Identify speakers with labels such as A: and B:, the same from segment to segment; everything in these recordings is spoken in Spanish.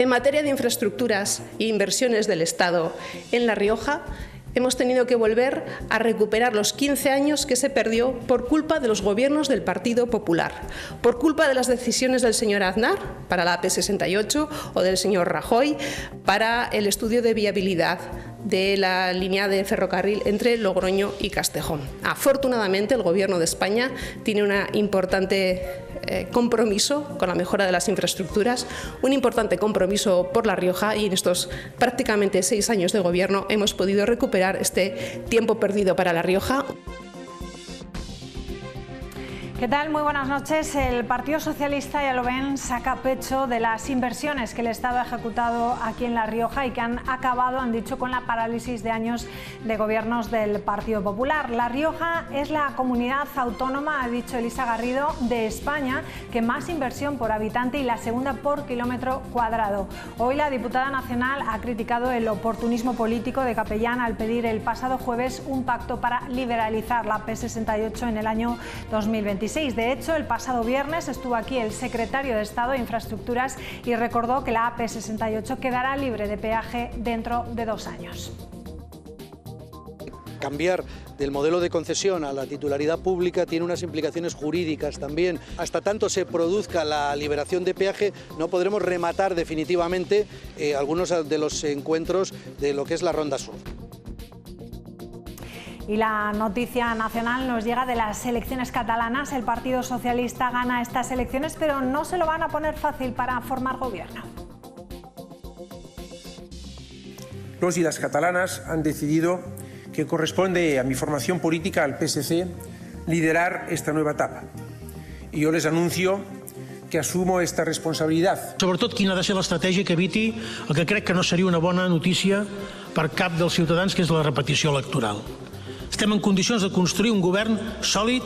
A: En materia de infraestructuras e inversiones del Estado en La Rioja, hemos tenido que volver a recuperar los 15 años que se perdió por culpa de los gobiernos del Partido Popular, por culpa de las decisiones del señor Aznar para la AP68 o del señor Rajoy para el estudio de viabilidad de la línea de ferrocarril entre Logroño y Castejón. Afortunadamente, el Gobierno de España tiene un importante compromiso con la mejora de las infraestructuras, un importante compromiso por La Rioja, y en estos prácticamente 6 años de Gobierno hemos podido recuperar este tiempo perdido para La Rioja.
B: ¿Qué tal? Muy buenas noches. El Partido Socialista, ya lo ven, saca pecho de las inversiones que el Estado ha ejecutado aquí en La Rioja y que han acabado, han dicho, con la parálisis de años de gobiernos del Partido Popular. La Rioja es la comunidad autónoma, ha dicho Elisa Garrido, de España que más inversión por habitante y la segunda por kilómetro cuadrado. Hoy la diputada nacional ha criticado el oportunismo político de Capellán al pedir el pasado jueves un pacto para liberalizar la AP68 en el año 2026. De hecho, el pasado viernes estuvo aquí el secretario de Estado de Infraestructuras y recordó que la AP68 quedará libre de peaje dentro de 2 años.
C: Cambiar del modelo de concesión a la titularidad pública tiene unas implicaciones jurídicas también. Hasta tanto se produzca la liberación de peaje, no podremos rematar definitivamente algunos de los encuentros de lo que es la Ronda Sur.
B: Y la noticia nacional nos llega de las elecciones catalanas. El Partido Socialista gana estas elecciones, pero no se lo van a poner fácil para formar gobierno.
D: Los y las catalanas han decidido que corresponde a mi formación política, al PSC, liderar esta nueva etapa. I jo les anuncio que assumo esta responsabilitat.
E: Sobretot quina ha de ser l'estratègia que eviti el que crec que no seria una bona notícia per cap dels ciutadans, que és la repetició electoral. Estem en condicions de construir un govern sòlid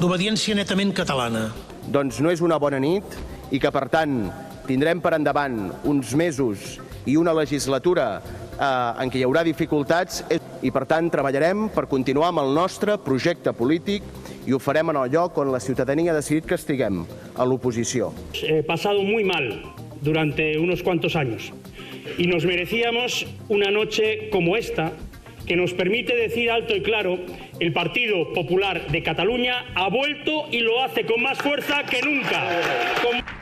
E: d'obediència netament catalana.
F: Doncs no és una bona nit i que, per tant, tindrem per endavant uns mesos i una legislatura en què hi haurà dificultats i, per tant, treballarem per continuar amb el nostre projecte polític y ho farem en el lloc on la ciudadanía ha decidit que estiguem, a l'oposició.
G: He pasado muy mal durante unos cuantos años y nos merecíamos una noche como esta, que nos permite decir alto y claro: el Partido Popular de Cataluña ha vuelto y lo hace con más fuerza que nunca.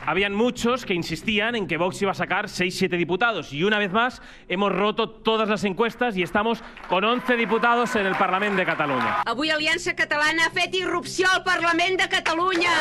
H: Habían muchos que insistían en que Vox iba a sacar 6-7 diputados y una vez más hemos roto todas las encuestas y estamos con 11 diputados en el Parlament de Catalunya.
I: Avui Aliança Catalana ha fet irrupció al Parlament de Catalunya.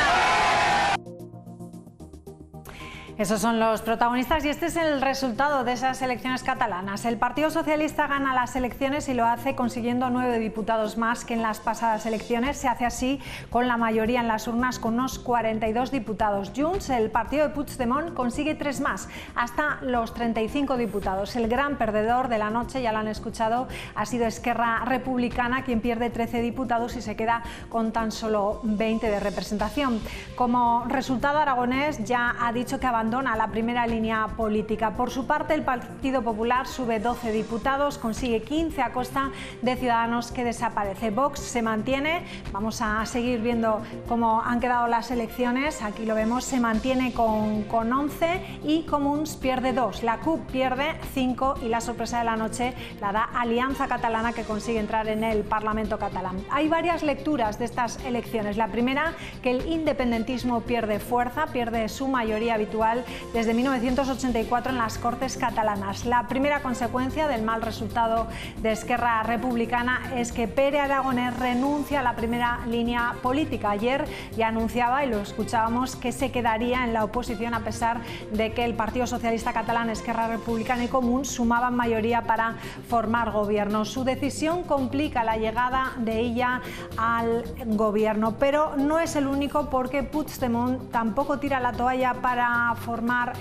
B: Esos son los protagonistas y este es el resultado de esas elecciones catalanas. El Partido Socialista gana las elecciones y lo hace consiguiendo 9 diputados más que en las pasadas elecciones. Se hace así con la mayoría en las urnas, con unos 42 diputados. Junts, el partido de Puigdemont, consigue 3 más, hasta los 35 diputados. El gran perdedor de la noche, ya lo han escuchado, ha sido Esquerra Republicana, quien pierde 13 diputados y se queda con tan solo 20 de representación. Como resultado, Aragonés ya ha dicho que abandona la primera línea política. Por su parte, el Partido Popular sube 12 diputados, consigue 15 a costa de Ciudadanos, que desaparece. Vox se mantiene, vamos a seguir viendo cómo han quedado las elecciones, aquí lo vemos, se mantiene con 11 y Comuns pierde 2, la CUP pierde 5 y la sorpresa de la noche la da Alianza Catalana, que consigue entrar en el Parlamento catalán. Hay varias lecturas de estas elecciones. La primera, que el independentismo pierde fuerza, pierde su mayoría habitual desde 1984 en las Cortes catalanas. La primera consecuencia del mal resultado de Esquerra Republicana es que Pere Aragonés renuncia a la primera línea política. Ayer ya anunciaba, y lo escuchábamos, que se quedaría en la oposición a pesar de que el Partido Socialista Catalán, Esquerra Republicana y Comuns sumaban mayoría para formar gobierno. Su decisión complica la llegada de ella al gobierno, pero no es el único, porque Puigdemont tampoco tira la toalla para formar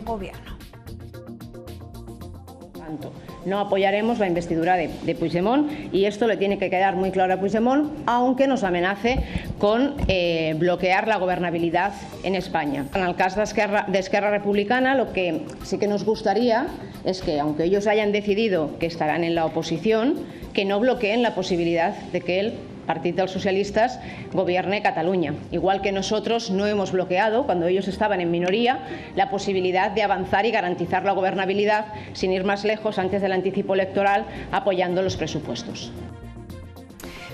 B: gobierno.
J: No apoyaremos la investidura de Puigdemont y esto le tiene que quedar muy claro a Puigdemont, aunque nos amenace con bloquear la gobernabilidad en España. En el caso de Esquerra Republicana, lo que sí que nos gustaría es que, aunque ellos hayan decidido que estarán en la oposición, que no bloqueen la posibilidad de que el Partido dels Socialistas gobierne Cataluña. Igual que nosotros no hemos bloqueado, cuando ellos estaban en minoría, la posibilidad de avanzar y garantizar la gobernabilidad, sin ir más lejos, antes del anticipo electoral, apoyando los presupuestos.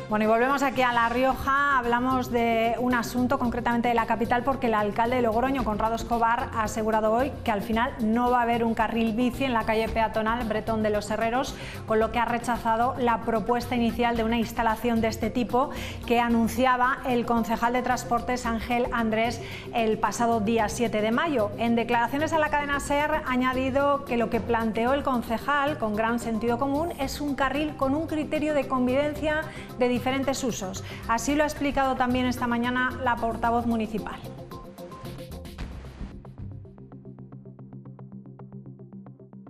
B: Bueno, y volvemos aquí a La Rioja. Hablamos de un asunto, concretamente de la capital, porque el alcalde de Logroño, Conrado Escobar, ha asegurado hoy que al final no va a haber un carril bici en la calle peatonal Bretón de los Herreros, con lo que ha rechazado la propuesta inicial de una instalación de este tipo que anunciaba el concejal de Transportes Ángel Andrés el pasado día 7 de mayo. En declaraciones a la cadena SER ha añadido que lo que planteó el concejal, con gran sentido común, es un carril con un criterio de convivencia de diferentes usos. Así lo ha explicado también esta mañana la portavoz municipal.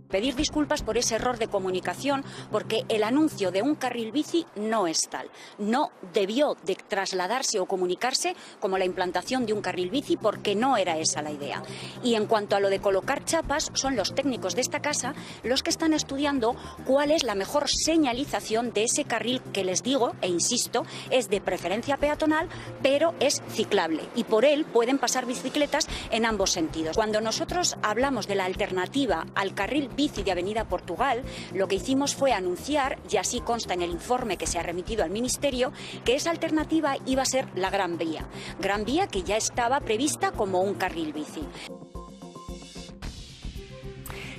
K: Pedir disculpas por ese error de comunicación, porque el anuncio de un carril bici no es tal. No debió de trasladarse o comunicarse como la implantación de un carril bici, porque no era esa la idea. Y en cuanto a lo de colocar chapas, son los técnicos de esta casa los que están estudiando cuál es la mejor señalización de ese carril que, les digo e insisto, es de preferencia peatonal, pero es ciclable y por él pueden pasar bicicletas en ambos sentidos. Cuando nosotros hablamos de la alternativa al carril bici de Avenida Portugal, lo que hicimos fue anunciar, y así consta en el informe que se ha remitido al Ministerio, que esa alternativa iba a ser la Gran Vía que ya estaba prevista como un carril bici.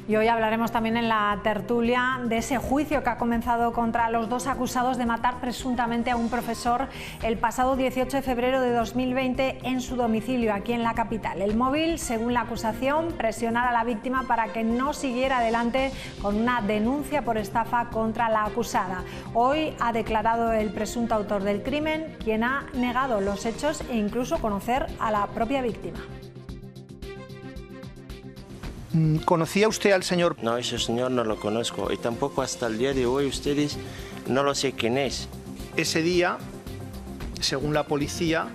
B: Y hoy hablaremos también en la tertulia de ese juicio que ha comenzado contra los dos acusados de matar presuntamente a un profesor el pasado 18 de febrero de 2020 en su domicilio aquí en la capital. El móvil, según la acusación, presionar a la víctima para que no siguiera adelante con una denuncia por estafa contra la acusada. Hoy ha declarado el presunto autor del crimen, quien ha negado los hechos e incluso conocer a la propia víctima.
L: ¿Conocía usted al señor?
M: No, ese señor no lo conozco y tampoco hasta el día de hoy ustedes no lo sé quién es.
L: Ese día, según la policía,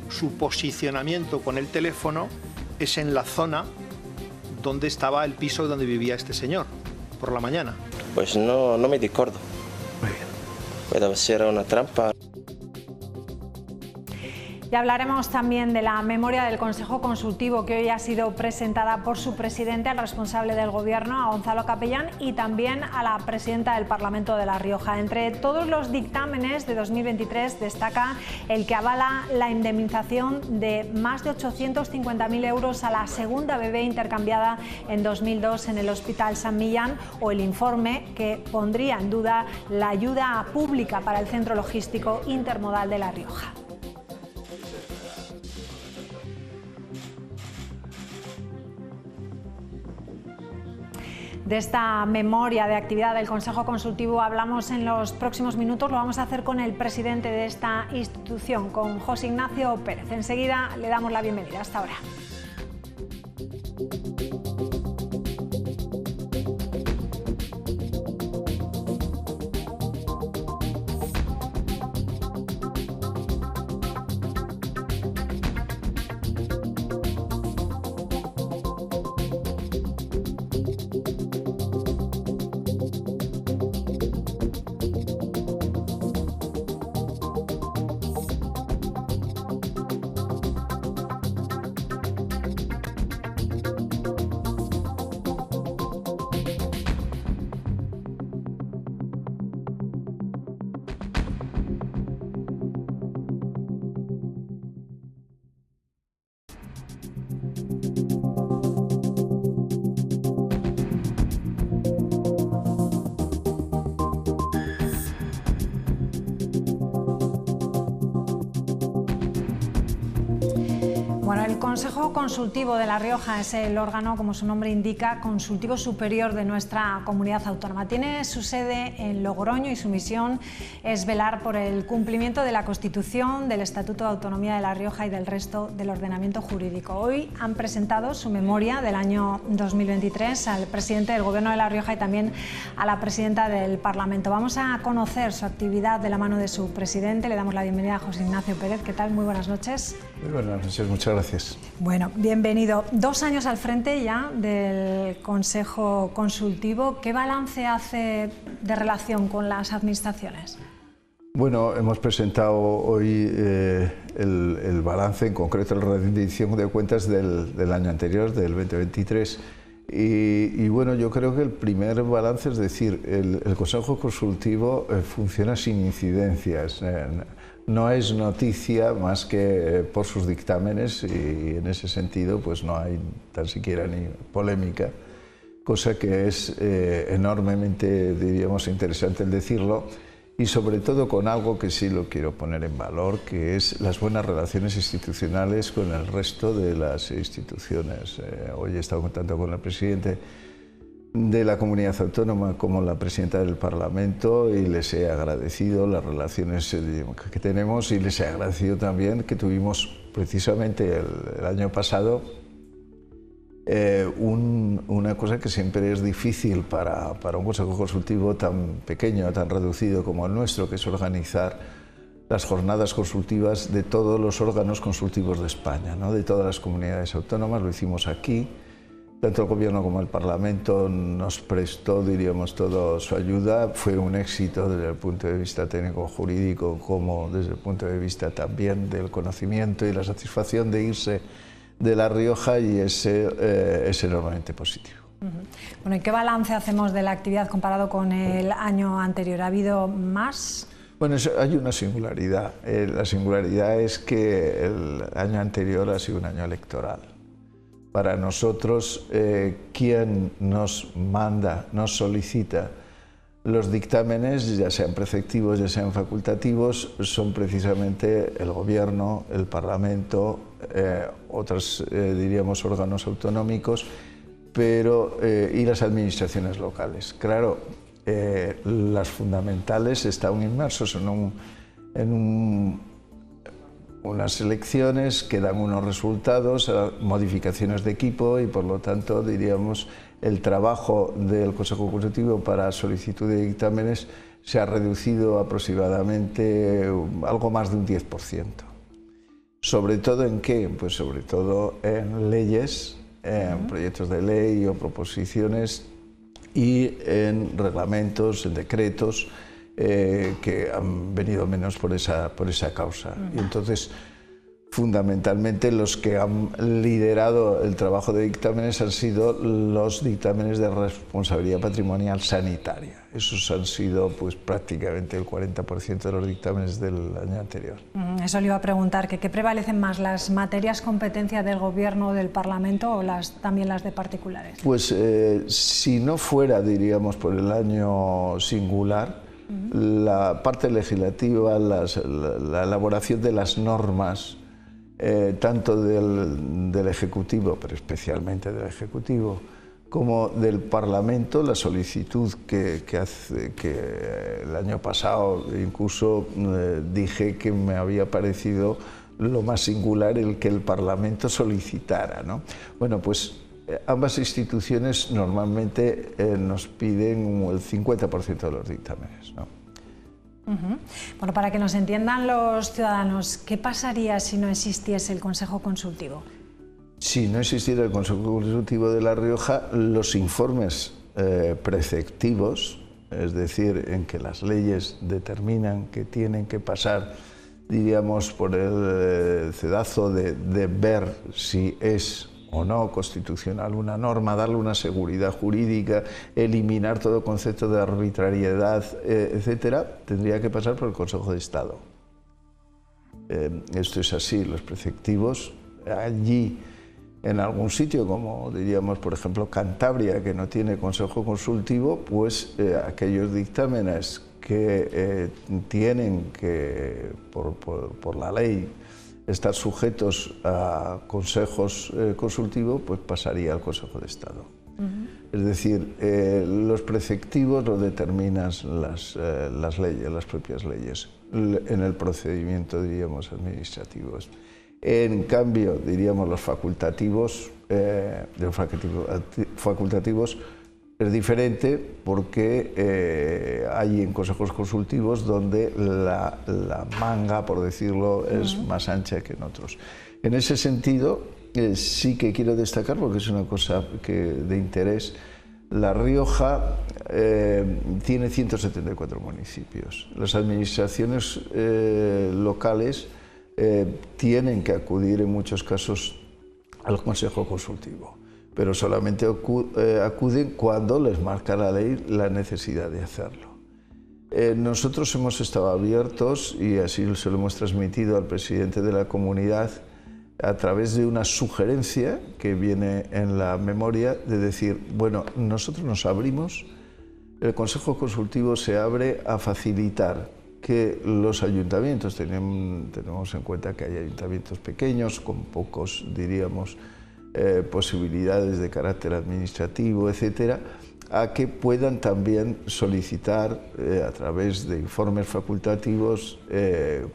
L: su posicionamiento con el teléfono es en la zona donde estaba el piso donde vivía este señor, por la mañana.
M: Pues no me acuerdo.
L: Muy bien.
M: Puede ser una trampa.
B: Y hablaremos también de la memoria del Consejo Consultivo que hoy ha sido presentada por su presidente, al responsable del Gobierno, a Gonzalo Capellán, y también a la presidenta del Parlamento de La Rioja. Entre todos los dictámenes de 2023 destaca el que avala la indemnización de más de 850.000 euros a la segunda bebé intercambiada en 2002 en el Hospital San Millán, o el informe que pondría en duda la ayuda pública para el Centro Logístico Intermodal de La Rioja. De esta memoria de actividad del Consejo Consultivo hablamos en los próximos minutos. Lo vamos a hacer con el presidente de esta institución, con José Ignacio Pérez. Enseguida le damos la bienvenida. Hasta ahora. Bueno, el Consejo Consultivo de La Rioja es el órgano, como su nombre indica, consultivo superior de nuestra comunidad autónoma. Tiene su sede en Logroño y su misión es velar por el cumplimiento de la Constitución, del Estatuto de Autonomía de La Rioja y del resto del ordenamiento jurídico. Hoy han presentado su memoria del año 2023 al presidente del Gobierno de La Rioja y también a la presidenta del Parlamento. Vamos a conocer su actividad de la mano de su presidente. Le damos la bienvenida a José Ignacio Pérez. ¿Qué tal? Muy buenas noches.
N: Muy buenas noches, muchas gracias.
B: Bueno, bienvenido. 2 años al frente ya del Consejo Consultivo. ¿Qué balance hace de relación con las administraciones?
N: Bueno, hemos presentado hoy el balance, en concreto la rendición de cuentas del año anterior, del 2023. Y bueno, yo creo que el primer balance, es decir, el Consejo Consultivo funciona sin incidencias. No es noticia más que por sus dictámenes y en ese sentido pues no hay tan siquiera ni polémica, cosa que es enormemente, diríamos, interesante el decirlo, y sobre todo con algo que sí lo quiero poner en valor, que es las buenas relaciones institucionales con el resto de las instituciones. Hoy he estado contando con el presidente de la comunidad autónoma como la presidenta del Parlamento y les he agradecido las relaciones que tenemos, y les he agradecido también que tuvimos precisamente el año pasado una cosa que siempre es difícil para un consejo consultivo tan pequeño, tan reducido como el nuestro, que es organizar las jornadas consultivas de todos los órganos consultivos de España, ¿no? De todas las comunidades autónomas. Lo hicimos aquí. Tanto el Gobierno como el Parlamento nos prestó, diríamos, toda su ayuda. Fue un éxito desde el punto de vista técnico-jurídico, como desde el punto de vista también del conocimiento y la satisfacción de irse de La Rioja, y es enormemente positivo.
B: Bueno, ¿y qué balance hacemos de la actividad comparado con el año anterior? ¿Ha habido más?
N: Bueno, hay una singularidad. La singularidad es que el año anterior ha sido un año electoral. Para nosotros, quien nos manda, nos solicita los dictámenes, ya sean preceptivos, ya sean facultativos, son precisamente el Gobierno, el Parlamento, otros, diríamos, órganos autonómicos, y las administraciones locales. Claro, las fundamentales están inmersos en unas elecciones que dan unos resultados, modificaciones de equipo, y por lo tanto, diríamos, el trabajo del Consejo Consultivo para solicitud de dictámenes se ha reducido aproximadamente algo más de un 10%. ¿Sobre todo en qué? Pues sobre todo en leyes, en proyectos de ley o proposiciones, y en reglamentos, en decretos, que han venido menos por esa causa. Y entonces, fundamentalmente, los que han liderado el trabajo de dictámenes han sido los dictámenes de responsabilidad patrimonial sanitaria. Esos han sido pues prácticamente el 40% de los dictámenes del año anterior.
B: Eso le iba a preguntar, ¿qué prevalecen más, las materias competencia del Gobierno o del Parlamento, o también las de particulares? Pues
N: si no fuera, diríamos, por el año singular, la parte legislativa, la elaboración de las normas, tanto del Ejecutivo, pero especialmente del Ejecutivo, como del Parlamento, la solicitud que el año pasado incluso dije que me había parecido lo más singular el que el Parlamento solicitara, ¿no? Bueno, pues ambas instituciones normalmente nos piden el 50% de los dictámenes, ¿no?
B: Bueno, para que nos entiendan los ciudadanos, ¿qué pasaría si no existiese el Consejo Consultivo?
N: Si no existiera el Consejo Consultivo de La Rioja, los informes preceptivos, es decir, en que las leyes determinan que tienen que pasar, diríamos, por el cedazo de ver si es o no constitucional una norma, darle una seguridad jurídica, eliminar todo concepto de arbitrariedad, etcétera, tendría que pasar por el Consejo de Estado. Esto es así, los preceptivos, allí en algún sitio, como diríamos, por ejemplo, Cantabria, que no tiene Consejo Consultivo, pues aquellos dictámenes que tienen que, por la ley, estar sujetos a consejos consultivos, pues pasaría al Consejo de Estado. Es decir, los preceptivos lo determinan las leyes, las propias leyes, en el procedimiento, diríamos, administrativo. En cambio, diríamos, los facultativos, es diferente porque hay en consejos consultivos donde la manga, por decirlo, es más ancha que en otros. En ese sentido, sí que quiero destacar, porque es una cosa de interés, La Rioja tiene 174 municipios. Las administraciones locales tienen que acudir en muchos casos al Consejo Consultivo, pero solamente acuden cuando les marca la ley la necesidad de hacerlo. Nosotros hemos estado abiertos, y así se lo hemos transmitido al presidente de la comunidad, a través de una sugerencia que viene en la memoria de decir, bueno, nosotros nos abrimos, el Consejo Consultivo se abre a facilitar que los ayuntamientos, tenemos en cuenta que hay ayuntamientos pequeños, con pocos, diríamos, posibilidades de carácter administrativo, etcétera, a que puedan también solicitar a través de informes facultativos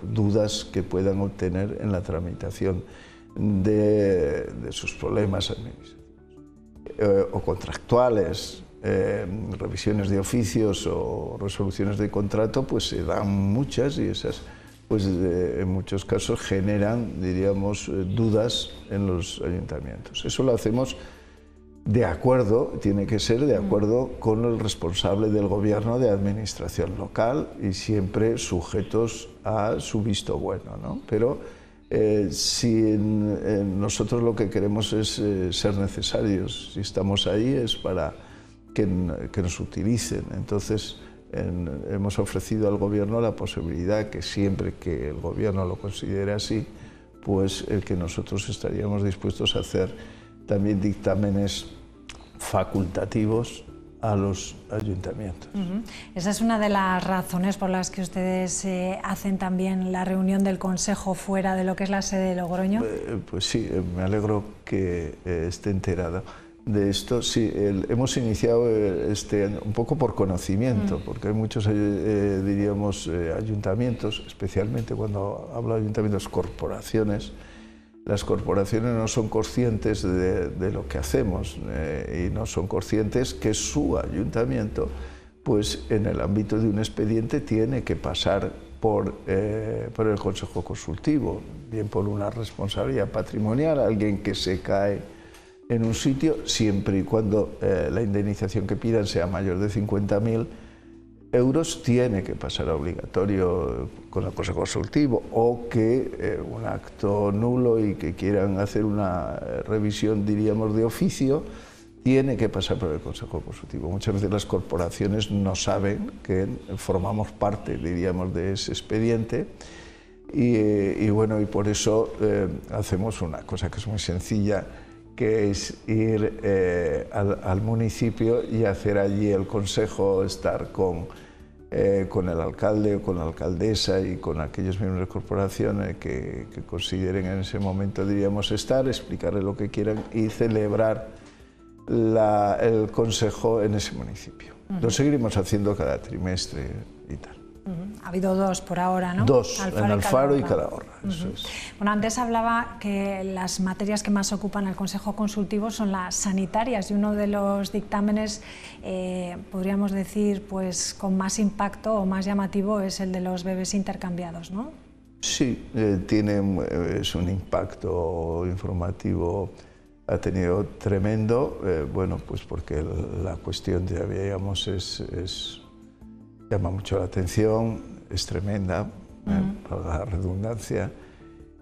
N: dudas que puedan obtener en la tramitación de sus problemas administrativos o contractuales, revisiones de oficios o resoluciones de contrato, pues se dan muchas, y esas pues en muchos casos generan, diríamos, dudas en los ayuntamientos. Eso lo hacemos de acuerdo, tiene que ser de acuerdo con el responsable del gobierno de administración local y siempre sujetos a su visto bueno, ¿no? Pero si nosotros lo que queremos es ser necesarios, si estamos ahí es para que nos utilicen. Entonces hemos ofrecido al gobierno la posibilidad que siempre que el gobierno lo considere así, pues que nosotros estaríamos dispuestos a hacer también dictámenes facultativos a los ayuntamientos.
B: Esa es una de las razones por las que ustedes hacen también la reunión del Consejo fuera de lo que es la sede de Logroño.
N: Pues sí, me alegro que esté enterada de esto. Sí, hemos iniciado este año un poco por conocimiento, porque hay muchos, diríamos, ayuntamientos, especialmente cuando hablo de ayuntamientos, corporaciones. Las corporaciones no son conscientes de lo que hacemos y no son conscientes que su ayuntamiento, pues en el ámbito de un expediente, tiene que pasar por el Consejo Consultivo, bien por una responsabilidad patrimonial, alguien que se cae en un sitio, siempre y cuando la indemnización que pidan sea mayor de 50.000 euros, tiene que pasar obligatorio con el Consejo Consultivo, o que un acto nulo y que quieran hacer una revisión, diríamos, de oficio, tiene que pasar por el Consejo Consultivo. Muchas veces las corporaciones no saben que formamos parte, diríamos, de ese expediente y bueno, y por eso hacemos una cosa que es muy sencilla, que es ir al municipio y hacer allí el consejo, estar con el alcalde o con la alcaldesa y con aquellos miembros de corporación que consideren en ese momento, diríamos, estar, explicarle lo que quieran y celebrar el consejo en ese municipio. Lo seguiremos haciendo cada trimestre y tal.
B: Ha habido dos por ahora, ¿no?
N: Dos, en Alfaro y Calahorra. Eso es.
B: Bueno, antes hablaba que las materias que más ocupan al Consejo Consultivo son las sanitarias, y uno de los dictámenes, podríamos decir, pues con más impacto o más llamativo es el de los bebés intercambiados, ¿no?
N: Sí, es un impacto informativo, ha tenido tremendo, bueno, pues porque la cuestión, ya veíamos, llama mucho la atención, es tremenda, para la redundancia,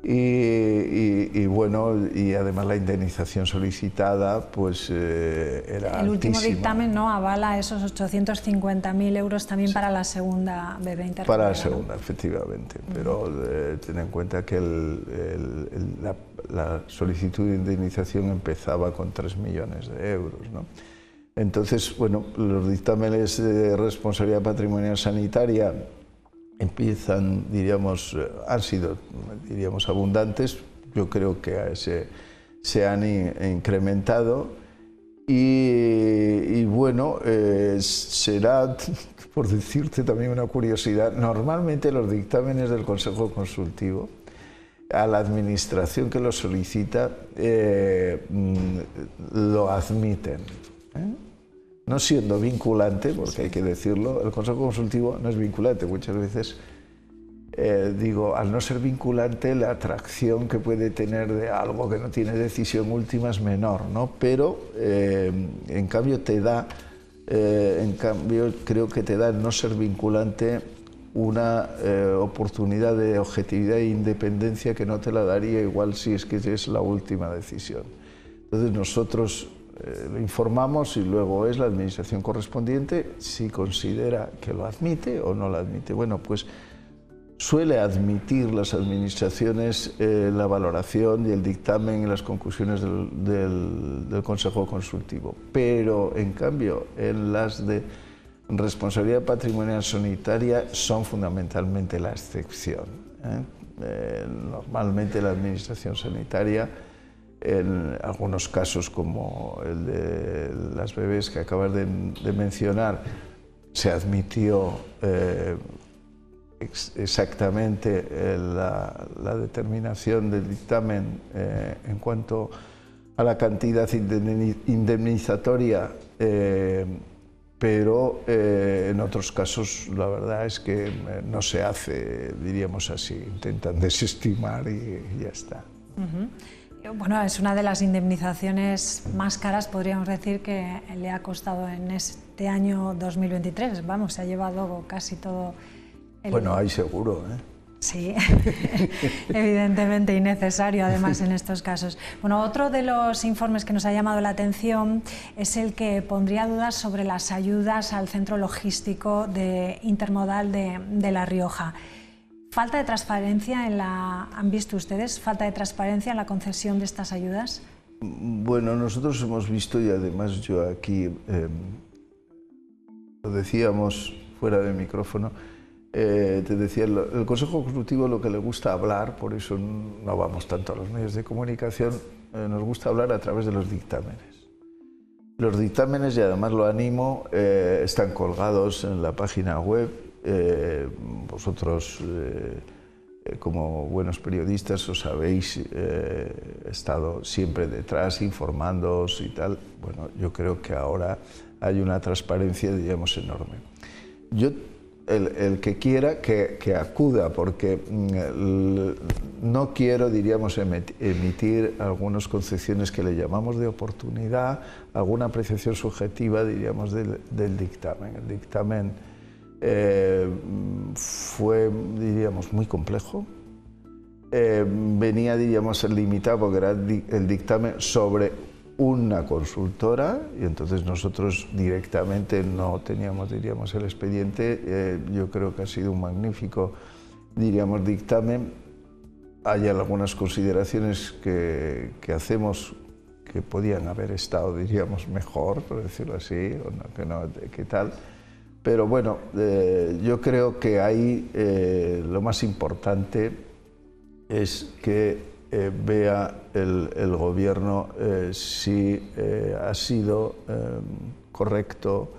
N: y bueno, y además la indemnización solicitada pues era
B: el último
N: altísima.
B: Dictamen, ¿no?, avala esos 850.000 euros también, sí, para la segunda bebé intercambiada.
N: Para la segunda, efectivamente, pero ten en cuenta que la solicitud de indemnización empezaba con 3 millones de euros, ¿no? Entonces, bueno, los dictámenes de responsabilidad patrimonial sanitaria empiezan, diríamos, han sido, diríamos, abundantes. Yo creo que se han incrementado y bueno, será, por decirte también una curiosidad, normalmente los dictámenes del Consejo Consultivo, a la administración que lo solicita, lo admiten. No siendo vinculante, porque hay que decirlo, el Consejo Consultivo no es vinculante. Muchas veces, digo, al no ser vinculante, la atracción que puede tener de algo que no tiene decisión última es menor, ¿no? Pero, en cambio, te da En cambio, creo que te da el no ser vinculante una oportunidad de objetividad e independencia que no te la daría igual si es que es la última decisión. Entonces nosotros lo informamos y luego es la administración correspondiente si considera que lo admite o no lo admite. Bueno, pues suele admitir las administraciones la valoración y el dictamen y las conclusiones del Consejo Consultivo, pero en cambio en las de responsabilidad patrimonial sanitaria son fundamentalmente la excepción. Normalmente la administración sanitaria, en algunos casos como el de las bebés que acabas de mencionar, se admitió exactamente la determinación del dictamen en cuanto a la cantidad indemnizatoria, pero en otros casos la verdad es que no se hace, diríamos así, intentan desestimar y ya está.
B: Bueno, es una de las indemnizaciones más caras, podríamos decir, que le ha costado en este año 2023. Vamos, se ha llevado casi todo el...
N: Bueno, hay seguro, ¿eh?
B: Sí, evidentemente innecesario además en estos casos. Bueno, otro de los informes que nos ha llamado la atención es el que pondría dudas sobre las ayudas al centro logístico intermodal de La Rioja. ¿Falta de transparencia han visto ustedes, falta de transparencia en la concesión de estas ayudas?
N: Bueno, nosotros hemos visto, y además yo aquí lo decíamos fuera de micrófono, te decía, el Consejo Consultivo lo que le gusta hablar, por eso no vamos tanto a los medios de comunicación, nos gusta hablar a través de los dictámenes. Los dictámenes, y además lo animo, están colgados en la página web. Vosotros, como buenos periodistas, os habéis estado siempre detrás, informándoos y tal. Bueno, yo creo que ahora hay una transparencia, diríamos, enorme. El que quiera que acuda, porque no quiero, diríamos, emitir algunas concepciones que le llamamos de oportunidad, alguna apreciación subjetiva, diríamos, del dictamen. El dictamen fue, diríamos, muy complejo. Venía, diríamos, limitado porque era el dictamen sobre una consultora y entonces nosotros directamente no teníamos, diríamos, el expediente. Yo creo que ha sido un magnífico, diríamos, dictamen. Hay algunas consideraciones que hacemos que podían haber estado, diríamos, mejor, por decirlo así, o no, que tal. Pero bueno, yo creo que ahí lo más importante es que vea el gobierno si ha sido correcto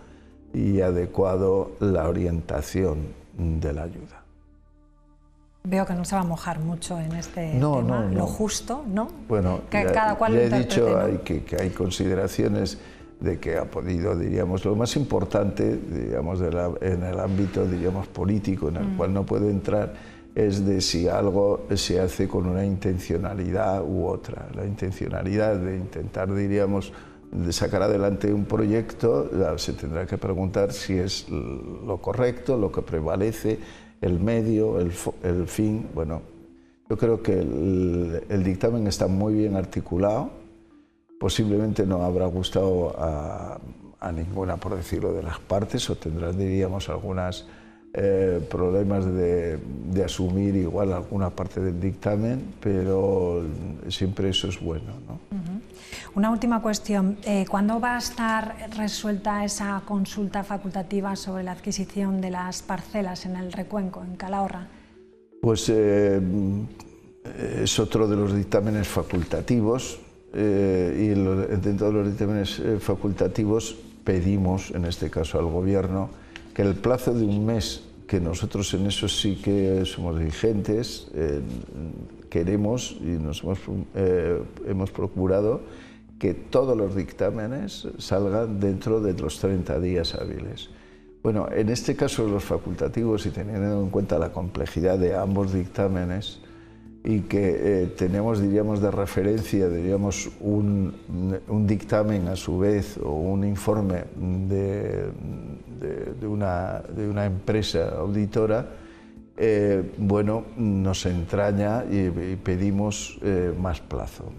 N: y adecuado la orientación de la ayuda.
B: Veo que no se va a mojar mucho en este tema, lo justo, ¿no?
N: Bueno,
B: que
N: ya,
B: cada cual
N: ya
B: lo
N: he dicho,
B: interprete, ¿no?
N: que hay consideraciones de que ha podido, diríamos, lo más importante, digamos, en el ámbito, diríamos, político, en el cual no puede entrar, es de si algo se hace con una intencionalidad u otra. La intencionalidad de intentar, diríamos, de sacar adelante un proyecto, se tendrá que preguntar si es lo correcto, lo que prevalece, el medio, el fin. Bueno, yo creo que el dictamen está muy bien articulado. Posiblemente no habrá gustado a ninguna, por decirlo, de las partes, o tendrán, diríamos, algunas problemas de asumir igual alguna parte del dictamen, pero siempre eso es bueno, ¿no?
B: Una última cuestión. ¿Cuándo va a estar resuelta esa consulta facultativa sobre la adquisición de las parcelas en el Recuenco, en Calahorra?
N: Pues es otro de los dictámenes facultativos. Y dentro de los dictámenes facultativos pedimos, en este caso al Gobierno, que el plazo de un mes, que nosotros en eso sí que somos diligentes, queremos y hemos procurado que todos los dictámenes salgan dentro de los 30 días hábiles. Bueno, en este caso los facultativos, y teniendo en cuenta la complejidad de ambos dictámenes, y que tenemos, diríamos, de referencia, diríamos, un dictamen a su vez o un informe de una empresa auditora, bueno, nos entraña y pedimos más plazo.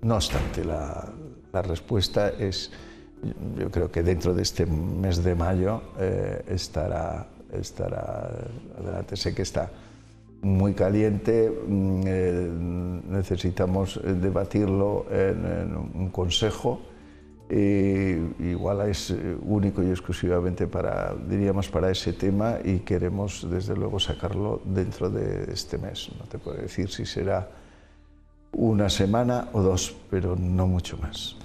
N: No obstante, la respuesta es, yo creo que dentro de este mes de mayo estará adelante. Sé que está muy caliente, necesitamos debatirlo en un consejo, igual es único y exclusivamente para ese tema, y queremos desde luego sacarlo dentro de este mes. No te puedo decir si será una semana o dos, pero no mucho más.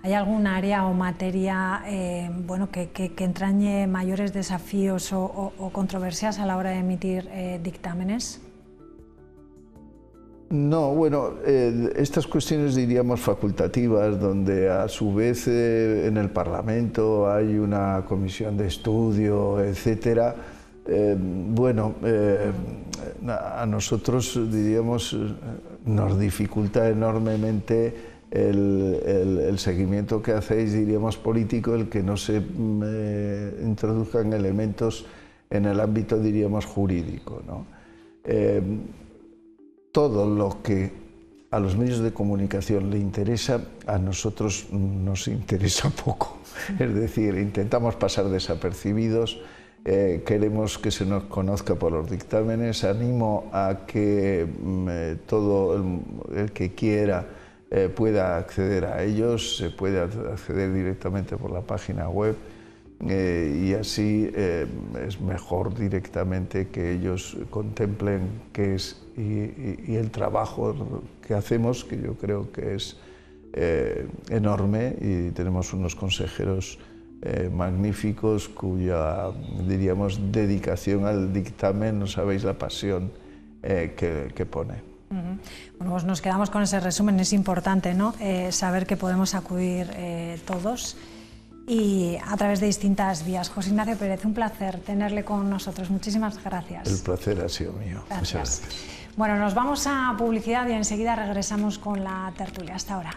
B: ¿Hay algún área o materia bueno, que entrañe mayores desafíos o controversias a la hora de emitir dictámenes?
N: No, bueno, estas cuestiones, diríamos, facultativas, donde a su vez en el Parlamento hay una comisión de estudio, etcétera, bueno, a nosotros, diríamos, nos dificulta enormemente el seguimiento que hacéis, diríamos, político, el que no se introduzcan elementos en el ámbito, diríamos, jurídico, ¿no? Todo lo que a los medios de comunicación le interesa, a nosotros nos interesa poco. Es decir, intentamos pasar desapercibidos, queremos que se nos conozca por los dictámenes. Animo a que todo el que quiera pueda acceder a ellos, se puede acceder directamente por la página web, y así es mejor directamente que ellos contemplen qué es y el trabajo que hacemos, que yo creo que es enorme, y tenemos unos consejeros magníficos cuya, diríamos, dedicación al dictamen, no sabéis la pasión que pone.
B: Bueno, pues nos quedamos con ese resumen. Es importante, ¿no?, saber que podemos acudir todos y a través de distintas vías. José Ignacio Pérez, un placer tenerle con nosotros. Muchísimas gracias.
N: El placer ha sido mío.
B: Gracias.
N: Muchas gracias.
B: Bueno, nos vamos a publicidad y enseguida regresamos con la tertulia. Hasta ahora.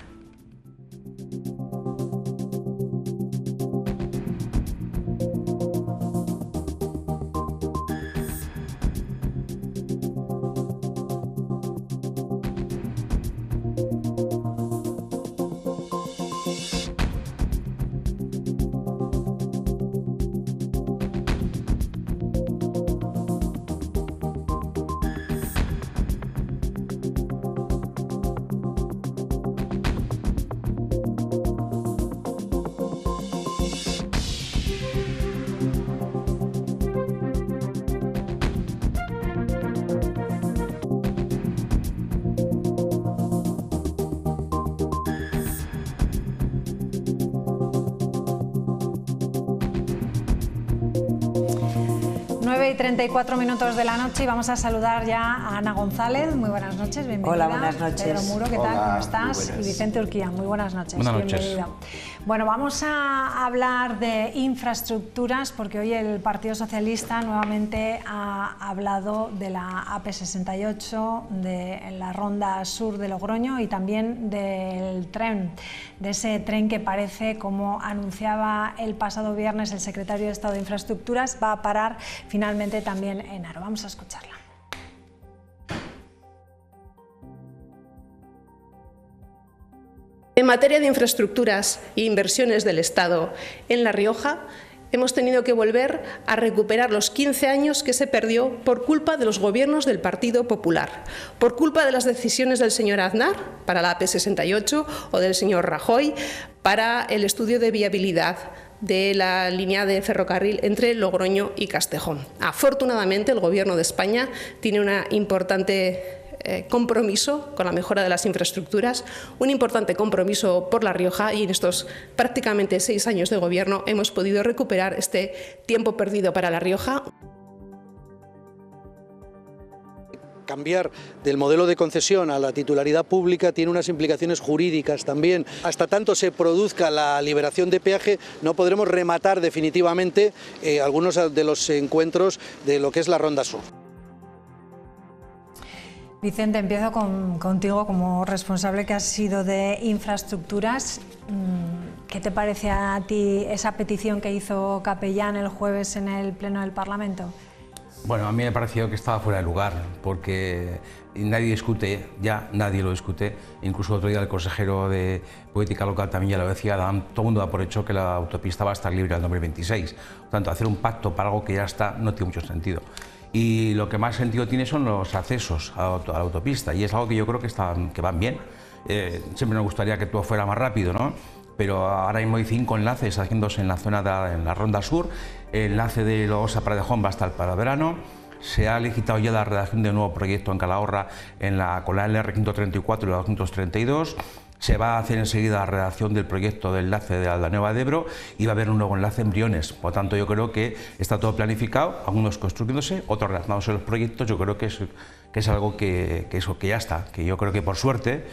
B: Y 34 minutos de la noche y vamos a saludar ya a Ana González. Muy buenas noches, bienvenida.
O: Hola, buenas noches.
B: Pedro Muro, ¿qué tal? ¿Cómo estás? Y Vicente Urquía, muy buenas noches.
O: Buenas noches.
B: Bienvenido. Bueno, vamos a hablar de infraestructuras porque hoy el Partido Socialista nuevamente ha hablado de la AP68, de la ronda sur de Logroño y también del tren, de ese tren que parece, como anunciaba el pasado viernes el secretario de Estado de Infraestructuras, va a parar finalmente también en Haro. Vamos a escucharla.
A: En materia de infraestructuras e inversiones del Estado en La Rioja, hemos tenido que volver a recuperar los 15 años que se perdió por culpa de los gobiernos del Partido Popular, por culpa de las decisiones del señor Aznar para la AP68 o del señor Rajoy para el estudio de viabilidad de la línea de ferrocarril entre Logroño y Castejón. Afortunadamente, el Gobierno de España tiene un importante compromiso con la mejora de las infraestructuras, un importante compromiso por La Rioja, y en estos prácticamente 6 años de gobierno hemos podido recuperar este tiempo perdido para La Rioja.
C: Cambiar del modelo de concesión a la titularidad pública tiene unas implicaciones jurídicas también. Hasta tanto se produzca la liberación de peaje, no podremos rematar definitivamente algunos de los encuentros de lo que es la Ronda Sur.
B: Vicente, empiezo contigo como responsable que has sido de infraestructuras. ¿Qué te parece a ti esa petición que hizo Capellán el jueves en el Pleno del Parlamento?
O: Bueno, a mí me pareció que estaba fuera de lugar, porque nadie discute, ya nadie lo discute. Incluso el otro día el consejero de Política Local también ya lo decía, todo el mundo da por hecho que la autopista va a estar libre en 2026. Por tanto, hacer un pacto para algo que ya está no tiene mucho sentido. Y lo que más sentido tiene son los accesos a la autopista, y es algo que yo creo que van bien. Siempre nos gustaría que todo fuera más rápido, ¿no? Pero ahora mismo hay 5 enlaces haciéndose en la zona en la Ronda Sur. El enlace de Logosa Pradejón va a estar para verano. Se ha licitado ya la redacción de un nuevo proyecto en Calahorra con la LR134 y la 232. Se va a hacer enseguida la redacción del proyecto del enlace de la Nueva de Ebro y va a haber un nuevo enlace en Briones. Por tanto, yo creo que está todo planificado, algunos construyéndose, otros redactándose los proyectos. Yo creo que es algo que ya está, que yo creo que por suerte